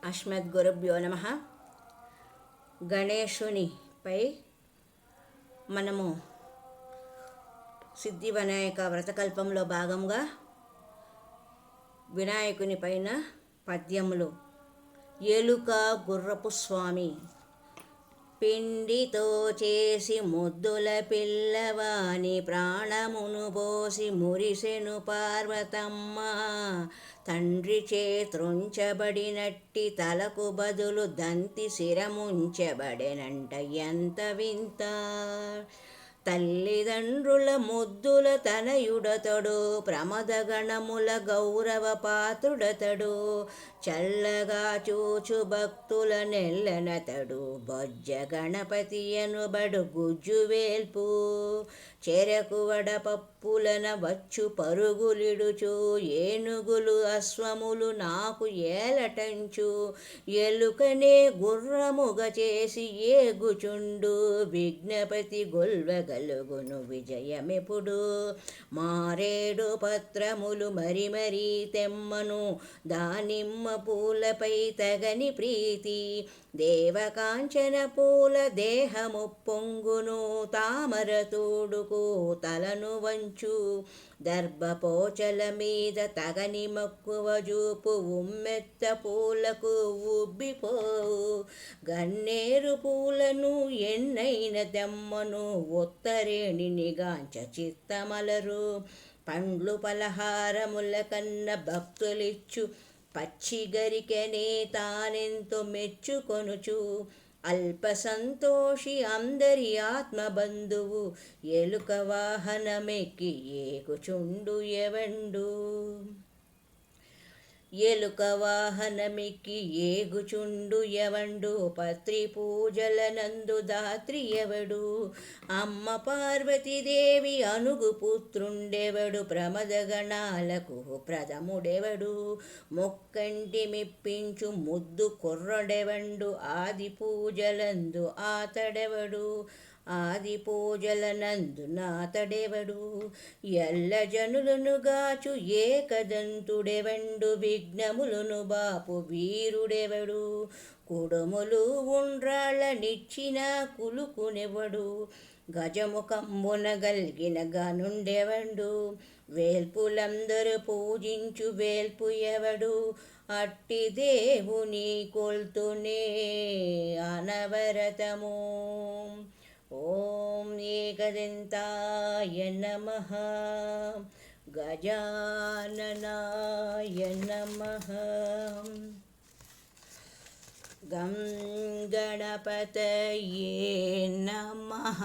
అస్మద్గురుభ్యో నమః. గణేశునిపై మనము సిద్ధి వినాయక వ్రతకల్పంలో భాగంగా వినాయకుని పైన పద్యములు. ఎలుక గుర్రపు స్వామి పిండితో చేసి ముద్దుల పిల్లవాని ప్రాణమును పోసి మురిసెను పార్వతమ్మ. తండ్రి చేత్రుంచబడినట్టి తలకు బదులు దంతి శిరముంచబడెనంట ఎంత వింత. తల్లిదండ్రుల ముద్దుల తనయుడతడు, ప్రమదగణముల గౌరవ పాత్రుడతడు. చల్లగా చూచు భక్తుల నెల్లనతడు, బొజ్జ గణపతి అనుబడు గుజ్జువేల్పు. చెరకు వడపప్పులన వచ్చు పరుగులిడుచు, ఏనుగులు అశ్వములు నాకు ఏలటంచు. ఎలుకనే గుర్రముగ చేసి ఏగుచుండు, విఘ్నపతి గొల్వగలుగును విజయమెప్పుడు. మారేడు పత్రములు మరి మరీ తెమ్మను, దానిమ్మ పూలపై తగని ప్రీతి. దేవకాంచన పూల దేహము పొంగును, తామర తోడుకు తలను వంచు. దర్భపోచల మీద తగని మక్కువ జూపు, ఉమ్మెత్త పూలకు ఉబ్బిపోవు. గన్నేరు పూలను ఎన్నైన తెమ్మను, ఒత్తరేణి నిగాంచ చిత్తమలరు. పండ్లు పలహారముల కన్న భక్తులిచ్చు, పచ్చిగరికెనే తానెంతో మెచ్చుకొనుచు. అల్ప సంతోషి అందరి ఆత్మబంధువు, ఎలుక వాహనమెక్కి ఏగుచుండు ఎవండు. ఎలుక వాహనమిక్కి ఏగుచుండు ఎవండు, పత్రి పూజల నందు దాత్రి ఎవడు. అమ్మ పార్వతీదేవి అనుగు పుత్రుండెవడు, ప్రమదగణాలకు ప్రథముడెవడు. మొక్కంటి మెప్పించు ముద్దు కుర్రడెవండు, ఆది పూజలందు ఆతడెవడు. ఆది పూజల నందు నాతడెవడు. ఎల్ల జనులను గాచు ఏకదంతుడెవండు, విఘ్నములను బాపు వీరుడెవడు. కుడుములు ఉండ్రాళ్ళ నిచ్చిన కులుకునెవడు, గజముఖంబున గల్గిన గనుండెవండు. వేల్పులందరూ పూజించు వేల్పు ఎవడు, అట్టి దేవుని కొల్తునే అనవరతము. ఓం ఏకదంతాయ నమః, గజాననాయ నమః. గం గణపతయే నమః.